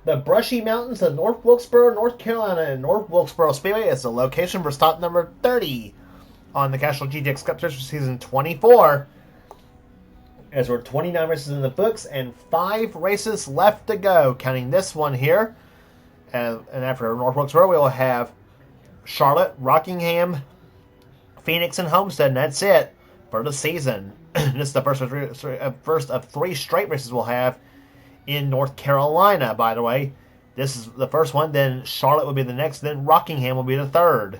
The Brushy Mountains of North Wilkesboro, North Carolina, and North Wilkesboro Speedway is the location for stop number 30 on the Castrol GTX Cup Series for season 24. As there are 29 races in the books and 5 races left to go, counting this one here. And after North Wilkesboro, we will have Charlotte, Rockingham, Phoenix, and Homestead, and that's it for the season. This is the first of 3 straight races we'll have in North Carolina, by the way. This is the first one, then Charlotte will be the next, then Rockingham will be the third.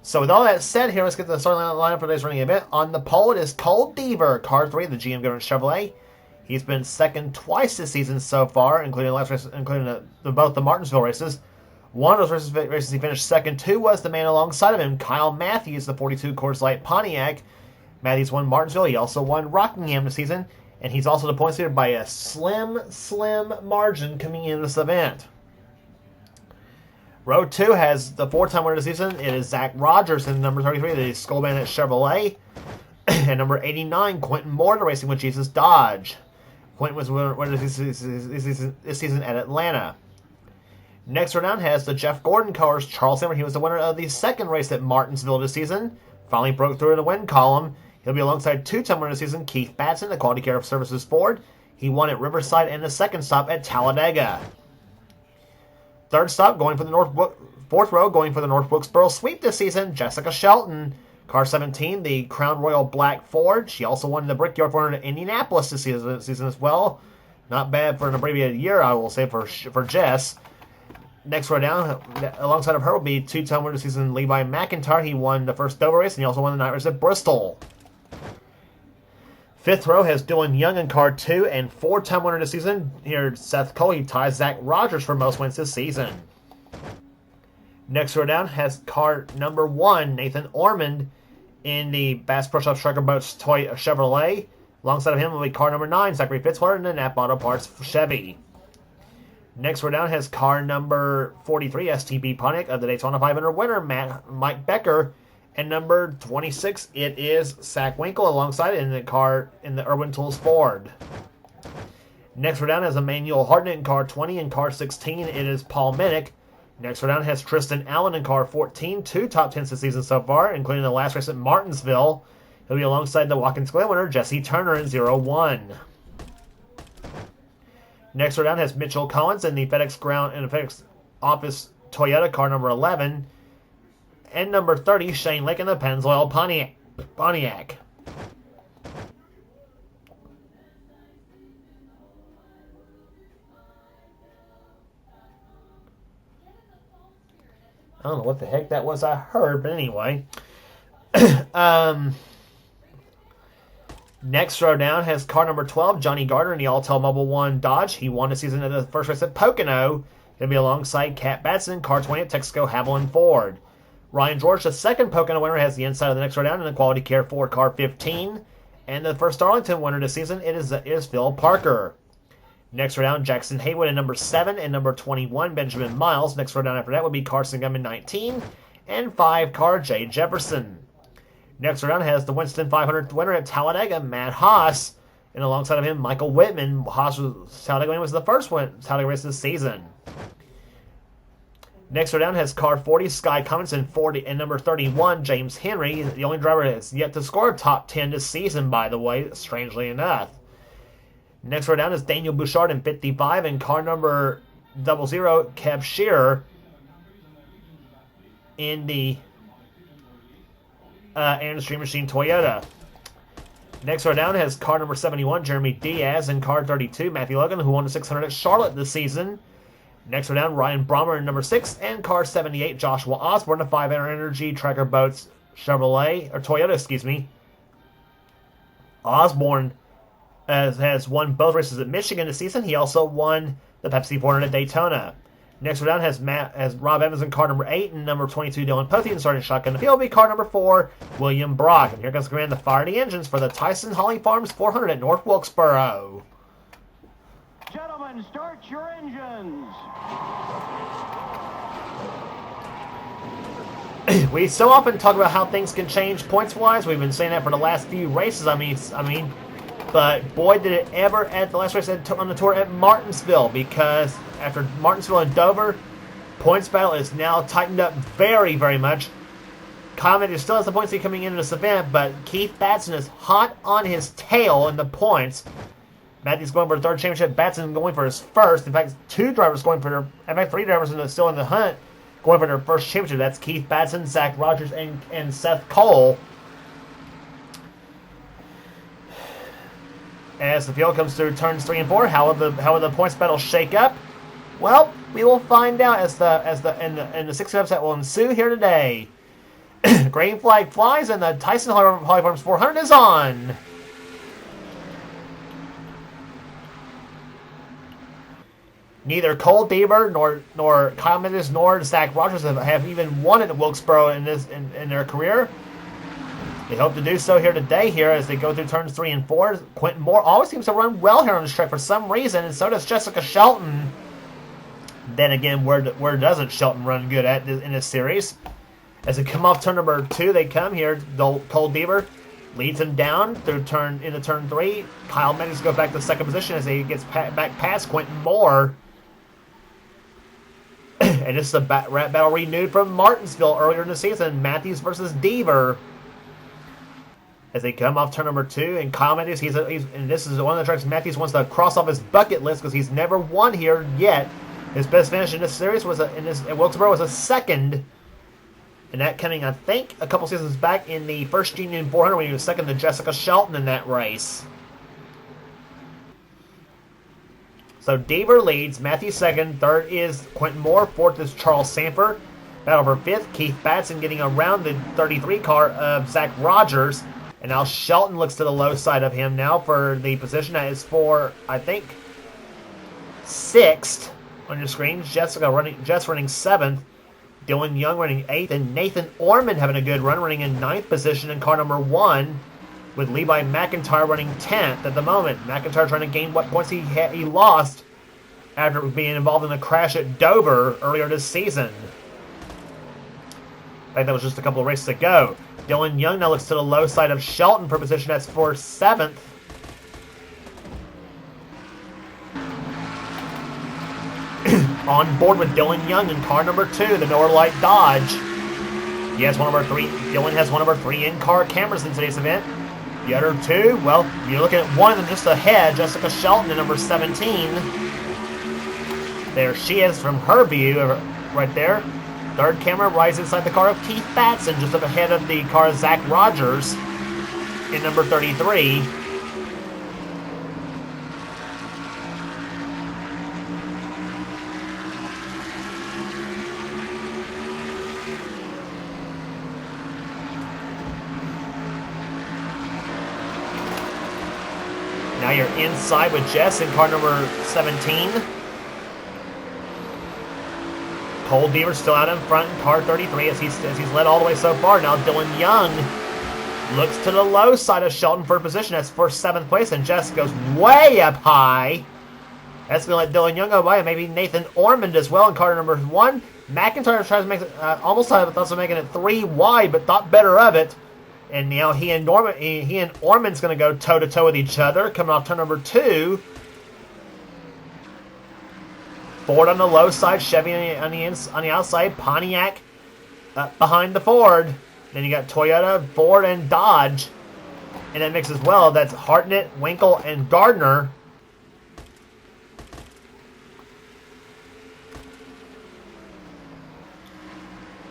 So with all that said here, let's get to the starting lineup for today's running event. On the pole, it is Cole Deaver, car 3 of the GM Government Chevrolet. He's been second twice this season so far, including the last race, including both the Martinsville races. One of those races he finished second. 2 was the man alongside of him, Kyle Matthews, the 42 Coors Light Pontiac. Matthews won Martinsville. He also won Rockingham this season, and he's also the points leader by a slim margin coming into this event. Row 2 has the 4-time winner of the season. It is Zach Rogers in number 33, the Skull Bandit Chevrolet. And number 89, Quentin Moore, Racing with Jesus Dodge. Quentin was winner this season at Atlanta. Next row down has the Jeff Gordon cars, Charles Hammer. He was the winner of the second race at Martinsville this season. Finally broke through in the win column. He'll be alongside 2-time winner this season, Keith Batson, the Quality Care Services Ford. He won at Riverside and the second stop at Talladega. Third stop, fourth row, going for the North Wilkesboro sweep this season, Jessica Shelton. Car 17, the Crown Royal Black Ford. She also won the Brickyard 400 at Indianapolis this season as well. Not bad for an abbreviated year, I will say, for Jess. Next row down, alongside of her will be 2-time winner this season, Levi McIntyre. He won the first Dover race, and he also won the night race at Bristol. Fifth row has Dylan Young in car 2, and 4-time winner this season. Here, Seth Cole. He ties Zach Rogers for most wins this season. Next row down has car number 1, Nathan Ormond, in the Bass Pro Shop Striker Boats Toy Chevrolet. Alongside of him will be car number 9, Zachary Fitzwater, in the Napa Auto Parts Chevy. Next row down has car number 43, STB Pontiac of the Daytona 500 winner, Mike Becker. And number 26, it is Zach Winkle alongside it in the Irwin Tools Ford. Next row down has Emmanuel Hartnett in car 20. In car 16, it is Paul Minnick. Next row down has Tristan Allen in car 14. 2 top 10s this season so far, including the last race at Martinsville. He'll be alongside the Watkins Glen winner, Jesse Turner, in 01. Next row down has Mitchell Collins in the FedEx Office Toyota car number 11. And number 30, Shane Lake in the Pennzoil Pontiac. I don't know what the heck that was I heard, but anyway. Next row down has car number 12, Johnny Gardner in the Alltel Mobile 1 Dodge. He won the season of the first race at Pocono. He'll be alongside Cat Batson, car 20 at Texaco Haviland Ford. Ryan George, the second Pocono winner, has the inside of the next row down in the Quality Care Ford car 15. And the first Arlington winner this season is Phil Parker. Next row down, Jackson Haywood in number 7 and number 21, Benjamin Miles. Next row down after that would be Carson Gum in 19 and 5 car Jay Jefferson. Next row down has the Winston 500 winner at Talladega, Matt Haas. And alongside of him, Michael Whitman. Talladega was the first Talladega race this season. Next row down has car 40, Sky Cummins, and number 31, James Henry. The only driver that has yet to score top 10 this season, by the way, strangely enough. Next row down is Daniel Bouchard in 55, and car number 00, Kev Shearer, in the Industry Machine Toyota. Next row down has car number 71, Jeremy Diaz, and car 32, Matthew Logan, who won the 600 at Charlotte this season. Next row down, Ryan Brommer in number 6, and car 78, Joshua Osborne, a 500 Energy Tracker Boats Toyota. Osborne has won both races at Michigan this season. He also won the Pepsi 400 at Daytona. Next row down has Rob Evans in car number 8, and number 22, Dylan Pothian, and starting shotgun the field will be car number 4, William Brock. And here comes the command to fire the engines for the Tyson Holly Farms 400 at North Wilkesboro. Gentlemen, start your engines. We so often talk about how things can change points-wise. We've been saying that for the last few races. I mean, But boy, did it ever at the last race on the tour at Martinsville, because after Martinsville and Dover, points battle is now tightened up very, very much. Comet still has the points lead coming into this event, but Keith Batson is hot on his tail in the points. Matthews going for a third championship. Batson going for his first. In fact, three drivers still in the hunt going for their first championship. That's Keith Batson, Zach Rogers, and Seth Cole. As the field comes through turns 3 and 4, how will the points battle shake up? Well, we will find out in the 6 steps that will ensue here today. Green flag flies and the Tyson Holly Farms 400 is on. Neither Cole Deaver nor Kyle Mendes nor Zach Rogers have even won at Wilkesboro in their career. They hope to do so here today as they go through turns 3 and 4. Quentin Moore always seems to run well here on this track for some reason, and so does Jessica Shelton. Then again, where doesn't Shelton run good at in this series? As they come off turn number 2, they come here. Cole Deaver leads him down through into turn 3. Kyle Mendes goes back to second position as he gets back past Quentin Moore. And this is a battle renewed from Martinsville earlier in the season. Matthews versus Deaver. As they come off turn number 2, and Kyle Matthews, and this is one of the tracks Matthews wants to cross off his bucket list because he's never won here yet. His best finish in this series at Wilkesboro was a second, and that coming, I think, a couple seasons back in the first Union 400 when he was second to Jessica Shelton in that race. So Deaver leads, Matthews second, third is Quentin Moore, fourth is Charles Sanford. Battle for fifth, Keith Batson getting around the 33 car of Zach Rogers. And now Shelton looks to the low side of him now for the position that is for, I think, 6th on your screen. Jess running 7th. Dylan Young running 8th. And Nathan Ormond having a good run, running in 9th position in car number 1. With Levi McIntyre running 10th at the moment. McIntyre trying to gain what points he lost after being involved in a crash at Dover earlier this season. I think that was just a couple of races ago. Dylan Young now looks to the low side of Shelton for position that's for 7th. On board with Dylan Young in car number 2, the Miller Lite Dodge. He has one of our 3. Dylan has one of our 3 in-car cameras in today's event. The other 2, well, you're looking at one of them just ahead, Jessica Shelton in number 17. There she is from her view, right there. Third camera rides inside the car of Keith Batson, just up ahead of the car of Zach Rogers in number 33. Now you're inside with Jess in car number 17. Cole Deaver still out in front in car 33 as he's led all the way so far. Now Dylan Young looks to the low side of Shelton for position. That's for 7th place, and Jess goes way up high. That's going to let Dylan Young go by, and maybe Nathan Ormond as well in car number 1. McIntyre tries to make it, almost thought of making it 3 wide, but thought better of it. And now he and Ormond's going to go toe-to-toe with each other, coming off turn number 2. Ford on the low side, Chevy on the outside, Pontiac behind the Ford. Then you got Toyota, Ford, and Dodge in that mix as well. That's Hartnett, Winkle, and Gardner.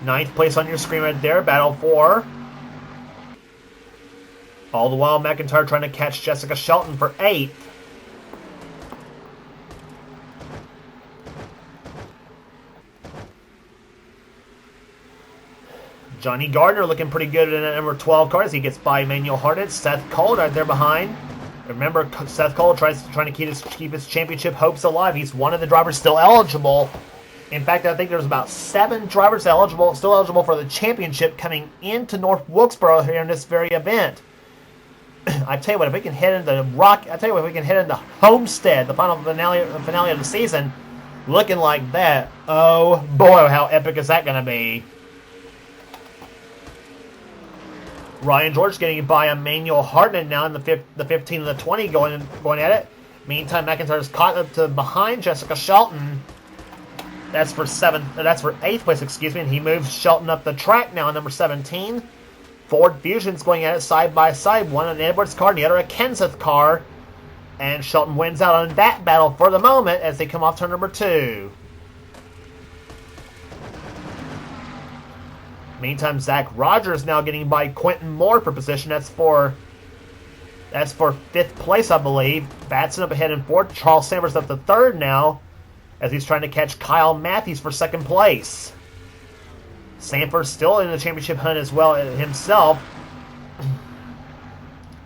Ninth place on your screen right there, Battle 4. All the while, McIntyre trying to catch Jessica Shelton for 8th. Johnny Gardner looking pretty good in that number 12 car as he gets by Emmanuel Hartnett. Seth Cole right there behind. Remember, Seth Cole trying to keep his championship hopes alive. He's one of the drivers still eligible. In fact, I think there's about 7 drivers still eligible for the championship coming into North Wilkesboro here in this very event. I tell you what, if we can head into Homestead, the final finale of the season, looking like that, oh boy, how epic is that going to be? Ryan George getting by Emmanuel Hartnett now in the 15 and the 20 going at it. Meantime, McIntyre's caught up to behind Jessica Shelton. That's for 8th place, excuse me, and he moves Shelton up the track now, number 17. Ford Fusion's going at it side by side, one an Edwards car and the other a Kenseth car. And Shelton wins out on that battle for the moment as they come off turn number 2. Meantime, Zach Rogers now getting by Quentin Moore for position. That's for 5th place, I believe. Batson up ahead in 4th. Charles Sanders up to 3rd now as he's trying to catch Kyle Matthews for 2nd place. Sanford's still in the championship hunt as well himself.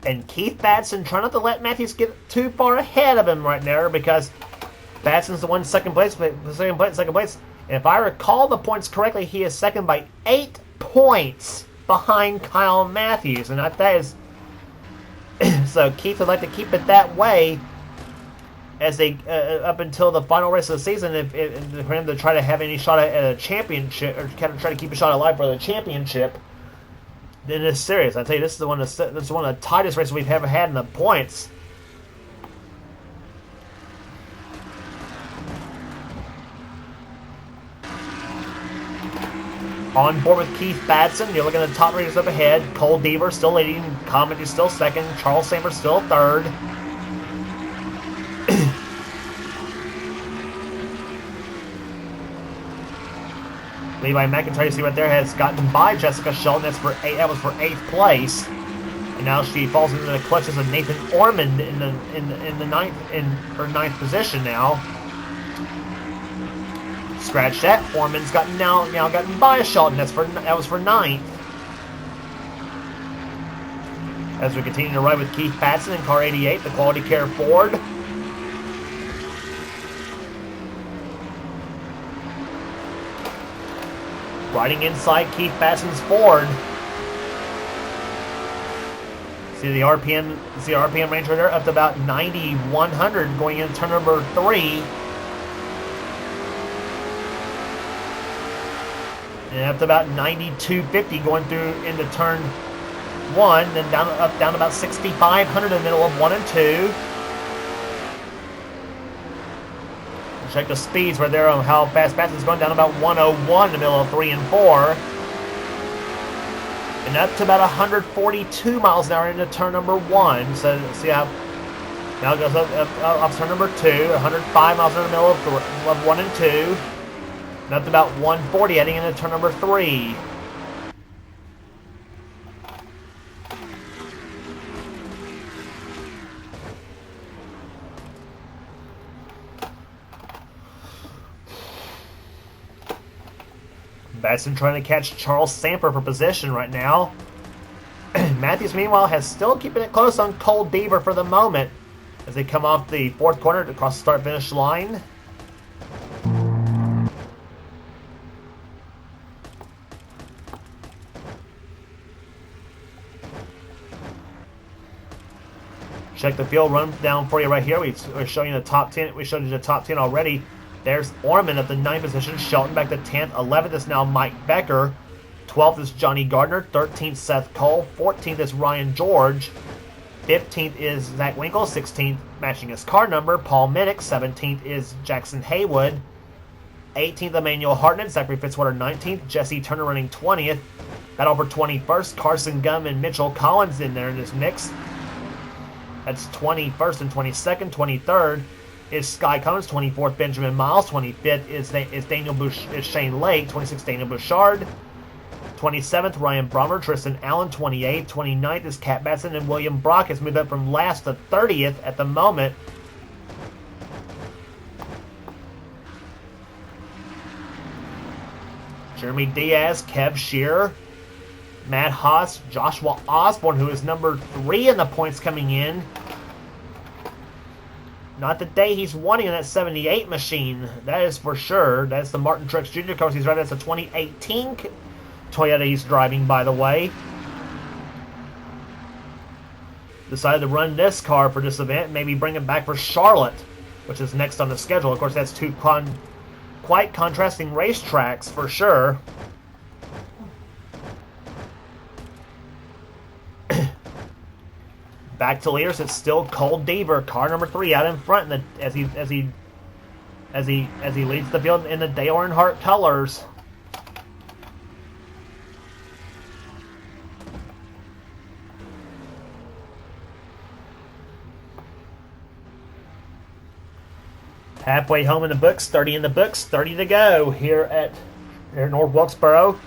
And Keith Batson trying not to let Matthews get too far ahead of him right there because Batson's the one second place. And if I recall the points correctly, he is second by 8 points behind Kyle Matthews. And that is... so Keith would like to keep it that way as they up until the final race of the season for him to try to have any shot at a championship or kind of try to keep a shot alive for the championship. Then it's serious. I tell you, this is one of the tightest races we've ever had in the points. On board with Keith Batson, you're looking at the top raters up ahead. Cole Deaver still leading, Comedy still second, Charles Sanders still third. Levi McIntyre, you see right there, has gotten by Jessica Shelton. That was for 8th place, and now she falls into the clutches of Nathan Ormond in the ninth position now. Scratch that. Ormond's now gotten by Shelton. That was for 9th. As we continue to ride with Keith Batson in car 88, the Quality Care Ford. Riding inside Keith Batson's Ford. See the RPM range right there up to about 9,100 going into turn number 3. And up to about 9,250 going through into turn 1, then down to about 6,500 in the middle of 1 and 2. Check the speeds right there on how fast Batson's going, down about 101 in the middle of 3 and 4. And up to about 142 miles an hour into turn number 1. So see how now it goes up turn number 2, 105 miles in the middle of 1 and 2. And up to about 140 heading into turn number 3. Batson trying to catch Charles Samper for position right now. Matthews, meanwhile, has still keeping it close on Cole Deaver for the moment as they come off the 4th corner to cross the start-finish line. Check the field run down for you right here. We're showing you the top 10. We showed you the top 10 already. There's Orman at the 9th position. Shelton back to 10th. 11th is now Mike Becker. 12th is Johnny Gardner. 13th, Seth Cole. 14th is Ryan George. 15th is Zach Winkle. 16th, matching his car number, Paul Minnick. 17th is Jackson Haywood. 18th, Emmanuel Hartnett. Zachary Fitzwater, 19th. Jesse Turner running 20th. Battle for 21st. Carson Gum and Mitchell Collins in there in this mix. That's 21st and 22nd. 23rd is Sky Cummins. 24th, Benjamin Miles. 25th is Shane Lake. 26th, Daniel Bouchard. 27th, Ryan Brommer. Tristan Allen. 28th. 29th is Cat Batson. And William Brock has moved up from last to 30th at the moment. Jeremy Diaz, Kev Shearer, Matt Haas, Joshua Osborne, who is number 3 in the points coming in. Not the day he's wanting in that 78 machine, that is for sure. That's the Martin Truex Jr. car. He's driving. That's a 2018 Toyota he's driving, by the way. Decided to run this car for this event, maybe bring it back for Charlotte, which is next on the schedule. Of course, that's two quite contrasting racetracks for sure. back to leaders. It's still Cole Deaver, car number 3, out in front as he leads the field in the Dale Earnhardt colors. Halfway home in the books, 30 in the books, 30 to go here at North Wilkesboro.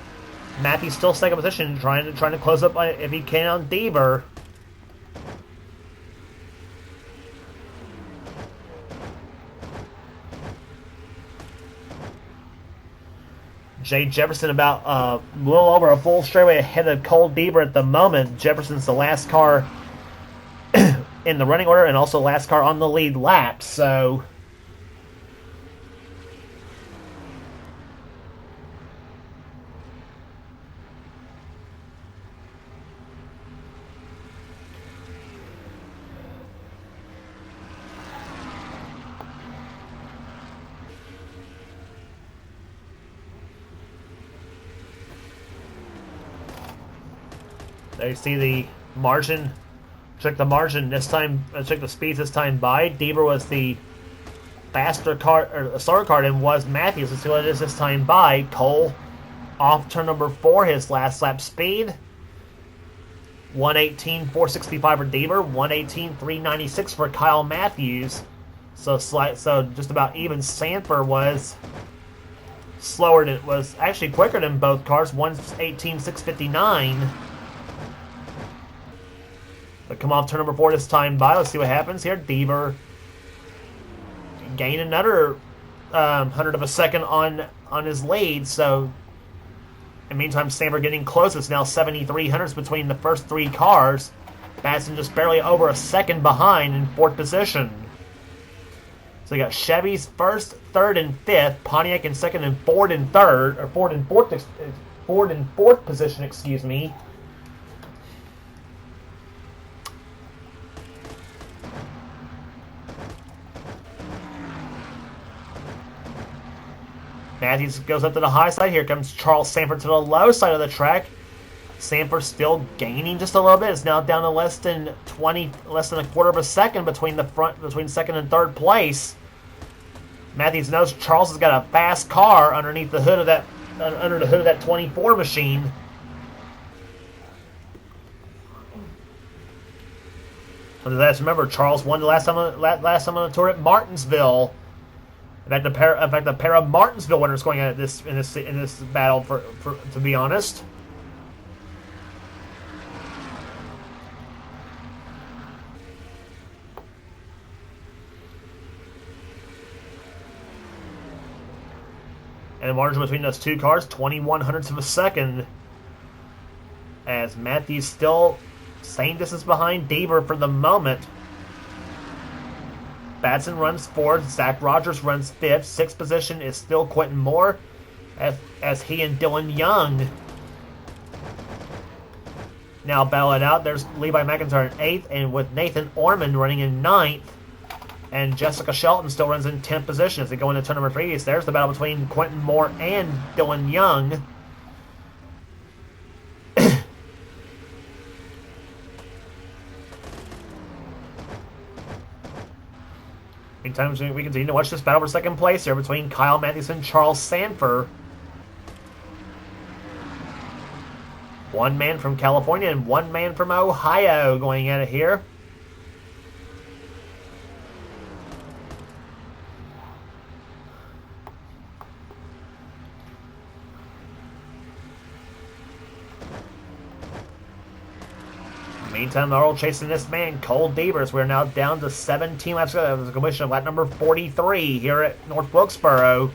Matthew's still second position, trying to close up if he can on Deaver. Jay Jefferson about a little over a full straightaway ahead of Cole Deaver at the moment. Jefferson's the last car in the running order and also last car on the lead lap, so... There you see the margin. Check the margin this time. Check the speeds this time by. Deaver was the faster car, or the slower car, and was Matthews. Let's see what it is this time by. Cole off turn number 4, his last lap speed. 118.465 for Deaver. 118.396 for Kyle Matthews. So just about even. Sanford was slower than, was actually quicker than both cars. 118.659. But come off turn number 4 this time by. Let's see what happens here. Deaver gained another 100 of a second on his lead. So, in the meantime, Sanford getting close. It's now 73 hundredths between the first 3 cars. Batson just barely over a second behind in 4th position. So you got Chevy's 1st, 3rd, and 5th. Pontiac in 2nd and Ford in 3rd, or Ford in 4th position. Excuse me. Matthews goes up to the high side. Here comes Charles Sanford to the low side of the track. Sanford still gaining just a little bit. It's now down to less than a quarter of a second between second and third place. Matthews knows Charles has got a fast car underneath the hood of that 24 machine. And let's remember, Charles won the last time on the tour at Martinsville. In fact, a pair of Martinsville winners going at this in this battle for to be honest. And the margin between those 2 cars, 21 hundredths of a second. As Matthews still same distance behind Deaver for the moment. Batson runs 4th. Zach Rogers runs 5th. 6th position is still Quentin Moore as he and Dylan Young now battle it out. There's Levi McIntyre in 8th, and with Nathan Orman running in 9th. And Jessica Shelton still runs in 10th position as they go into turn number 3. So there's the battle between Quentin Moore and Dylan Young. Meantime, we continue to watch this battle for second place here between Kyle Matthews and Charles Sanford. One man from California and one man from Ohio going at it here. Meantime, they're all chasing this man, Cole Deaver. We're now down to 17 laps. That was a completion of lap number 43 here at North Wilkesboro.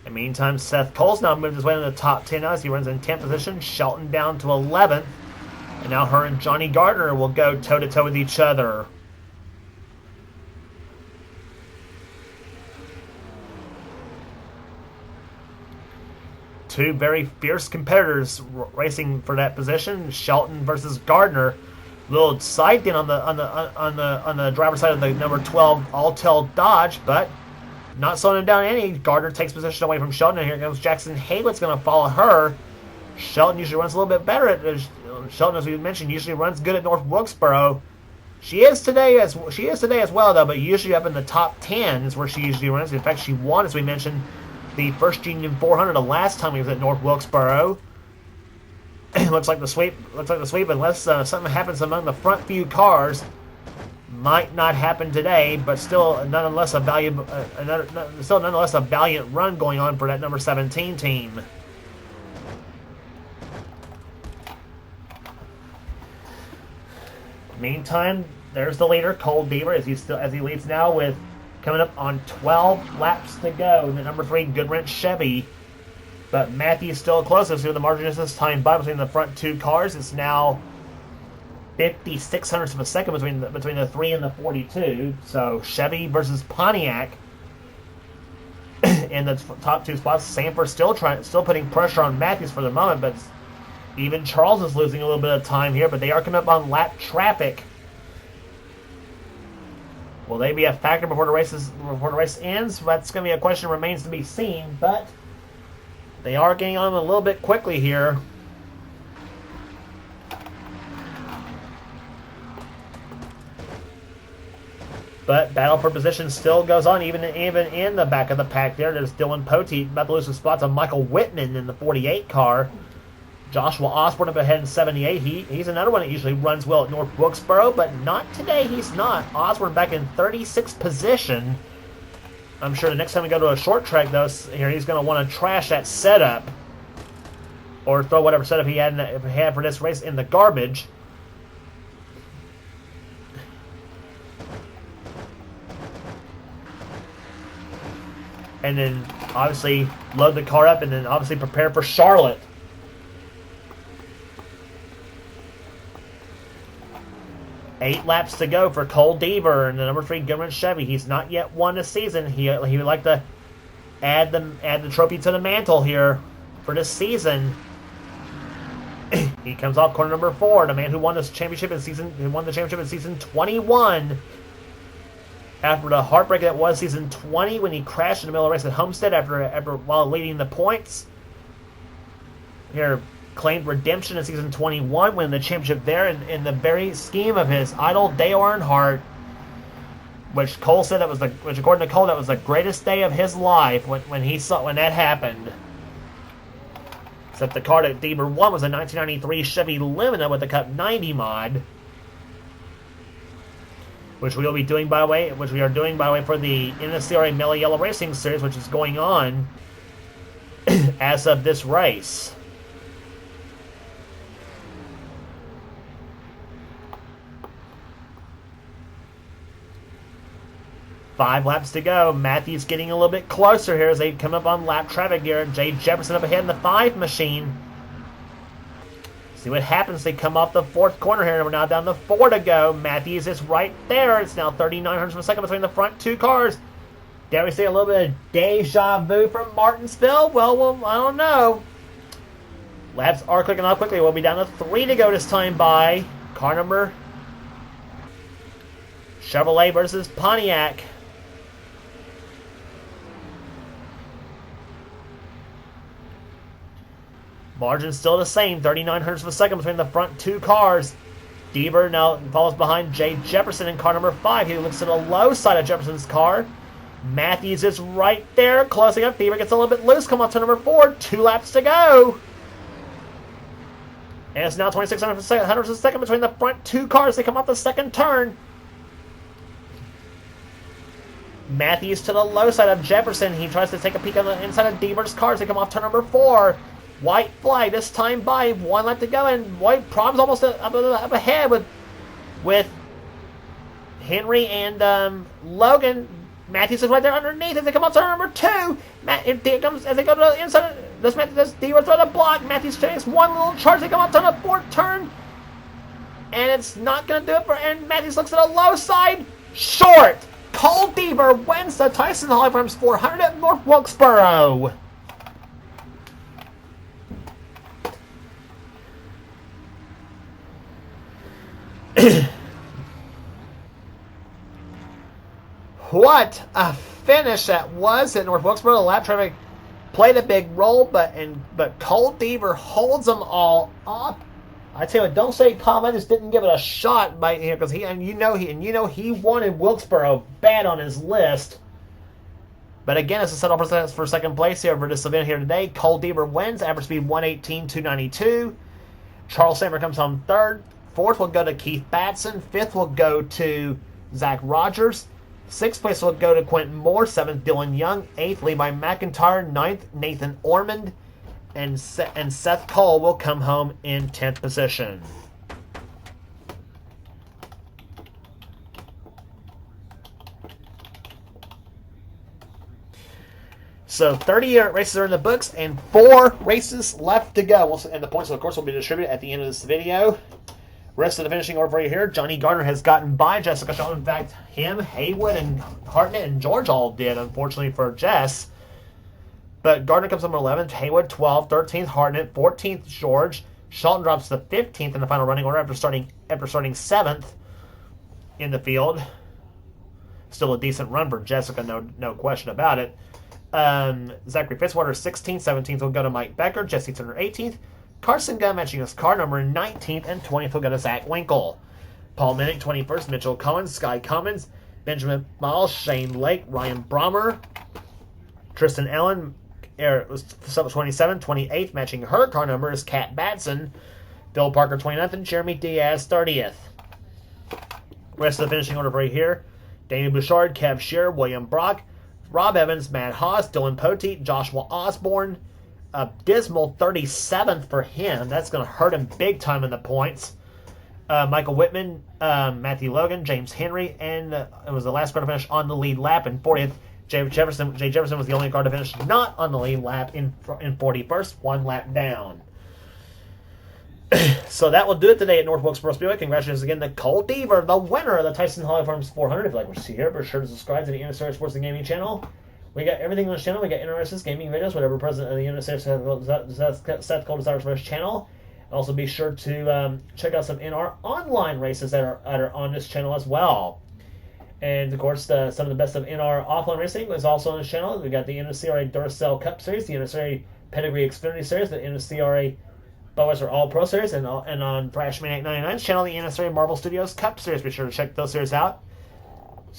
In the meantime, Seth Cole's now moved his way into the top 10 as he runs in 10th position. Shelton down to 11th. And now her and Johnny Gardner will go toe-to-toe with each other. Two very fierce competitors racing for that position. Shelton versus Gardner. Little side thing on the driver's side of the number 12 Altel Dodge, but not slowing him down any. Gardner takes position away from Shelton, and here comes Jackson Haywood's going to follow her. Shelton usually runs a little bit better at Shelton, as we mentioned, usually runs good at North Wilkesboro. She is today as well, though, but usually up in the top 10 is where she usually runs. In fact, she won, as we mentioned, the First Union 400 the last time he was at North Wilkesboro. looks like the sweep, unless something happens among the front few cars. Might not happen today, but still, nonetheless, a valiant run going on for that number 17 team. Meantime, there's the leader, Cole Deaver, as he leads now with coming up on 12 laps to go. The number 3 Goodwrench Chevy, but Matthew's still closest. So the margin is this time by between the front two cars. It's now 56 hundredths of a second between the 3 and the 42. So Chevy versus Pontiac in the top two spots. Sanford still putting pressure on Matthews for the moment, but even Charles is losing a little bit of time here, but they are coming up on lap traffic. Will they be a factor before the race ends? That's going to be a question that remains to be seen, but they are getting on a little bit quickly here. But battle for position still goes on, even in the back of the pack there. There's Dylan Poteet about to lose some spots on Michael Whitman in the 48 car. Joshua Osborne up ahead in 78. He's another one that usually runs well at North Wilkesboro, but not today. He's not. Osborne back in 36th position. I'm sure the next time we go to a short track, though, here he's going to want to trash that setup or throw whatever setup he had for this race in the garbage. And then obviously load the car up and then obviously prepare for Charlotte. Eight laps to go for Cole Deaver and the number 3 Goodwrench Chevy. He's not yet won a season. He would like to add the trophy to the mantle here for this season. He comes off corner number 4, the man who won the championship in season 21. After the heartbreak that was season 20 when he crashed in the middle of the race at Homestead while leading the points. Here claimed redemption in season 21, winning the championship there in the very scheme of his idol Dale Earnhardt, which according to Cole, that was the greatest day of his life when that happened. Except the car that Deaver won was a 1993 Chevy Lumina with the Cup 90 mod, which we are doing by way for the NNSCRA Mellow Yellow Racing Series, which is going on as of this race. Five laps to go. Matthews getting a little bit closer here as they come up on lap traffic here. Jay Jefferson up ahead in the 5 machine. See what happens. They come off the 4th corner here, and we're now down to 4 to go. Matthews is right there. It's now 39 hundredths of a second between the front two cars. Dare we say a little bit of deja vu from Martinsville? Well, I don't know. Laps are clicking off quickly. We'll be down to 3 to go this time by car number Chevrolet versus Pontiac. Margin's still the same, 39 hundredths of a second between the front two cars. Deaver now follows behind Jay Jefferson in car number 5. He looks to the low side of Jefferson's car. Matthews is right there, closing up. Deaver gets a little bit loose, come on to number 4. 2 laps to go. And it's now 26 hundredths of a second between the front two cars. They come off the second turn. Matthews to the low side of Jefferson. He tries to take a peek on the inside of Deaver's cars. They come off turn number 4. White flag this time by 1 lap to go, and White Prom's almost up ahead with Henry and Logan. Matthews is right there underneath as they come up to turn number 2. As they go to the inside. This Deaver throw the block. Matthews takes one little charge. They come up to the 4th turn, and it's not going to do it for. And Matthews looks at the low side, short. Cole Deaver wins the Tyson Holly Farms 400 at North Wilkesboro. What a finish that was at North Wilkesboro. The lap traffic played a big role, but Cold Beaver holds them all off. I tell you what, don't say Tom just didn't give it a shot by because he wanted Wilkesboro bad on his list. But again, it's a settle for second place here for this event here today. Cold Beaver wins, average speed 118.292. Charles Samer comes home third. Fourth will go to Keith Batson. Fifth will go to Zach Rogers. Sixth place will go to Quentin Moore. Seventh, Dylan Young. Eighth, Levi McIntyre. Ninth, Nathan Ormond. And Seth Cole will come home in 10th position. So 30 races are in the books and 4 races left to go. And the points, of course, will be distributed at the end of this video. Rest of the finishing order for you here. Johnny Gardner has gotten by Jessica Shaw. In fact, him, Haywood, and Hartnett and George all did, unfortunately for Jess. But Gardner comes in 11th, Haywood 12th, 13th Hartnett, 14th George. Shelton drops to 15th in the final running order after starting 7th in the field. Still a decent run for Jessica, no question about it. Zachary Fitzwater 16th, 17th will go to Mike Becker, Jesse Turner 18th. Carson Gunn matching his car number 19th, and 20th will go to Zach Winkle. Paul Minnick 21st, Mitchell Cohen, Sky Cummins, Benjamin Miles, Shane Lake, Ryan Brommer, Tristan Allen was 27th, 28th, matching her car number is Kat Batson, Bill Parker 29th, and Jeremy Diaz 30th. Rest of the finishing order right here: Danny Bouchard, Kev Shearer, William Brock, Rob Evans, Matt Haas, Dylan Poteet, Joshua Osborne. A dismal 37th for him. That's going to hurt him big time in the points. Michael Whitman, Matthew Logan, James Henry, and it was the last car to finish on the lead lap in 40th. Jay Jefferson was the only car to finish not on the lead lap in 41st, 1 lap down. So that will do it today at North Wilkesboro Speedway. Congratulations again to Colt Deaver, the winner of the Tyson Holly Farms 400. If you like what you see here, be sure to subscribe to the NNSCRA Sports and Gaming channel. We got everything on this channel. We got NRS's gaming videos, whatever president of the NNSCRA Seth Cole desires for his channel. Also, be sure to check out some NR online races that are on this channel as well. And of course, some of the best of NR offline racing is also on this channel. We got the NNSCRA Duracell Cup Series, the NNSCRA Pedigree Xfinity Series, the NNSCRA Budweiser All Pro Series, and on Freshman 899's channel, the NNSCRA Marvel Studios Cup Series. Be sure to check those series out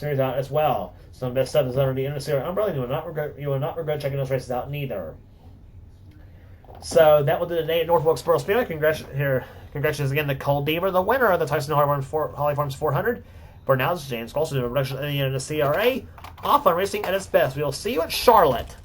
as well. Some of the best stuff is under the NNSCRA umbrella. You will not regret checking those races out neither. So that will do the day at North Wilkesboro Speedway. Congratulations again to Cole Deaver, the winner of the Tyson Holly Farms 400. For now, this is James Colson doing a production of the NNSCRA. Off on racing at its best. We will see you at Charlotte.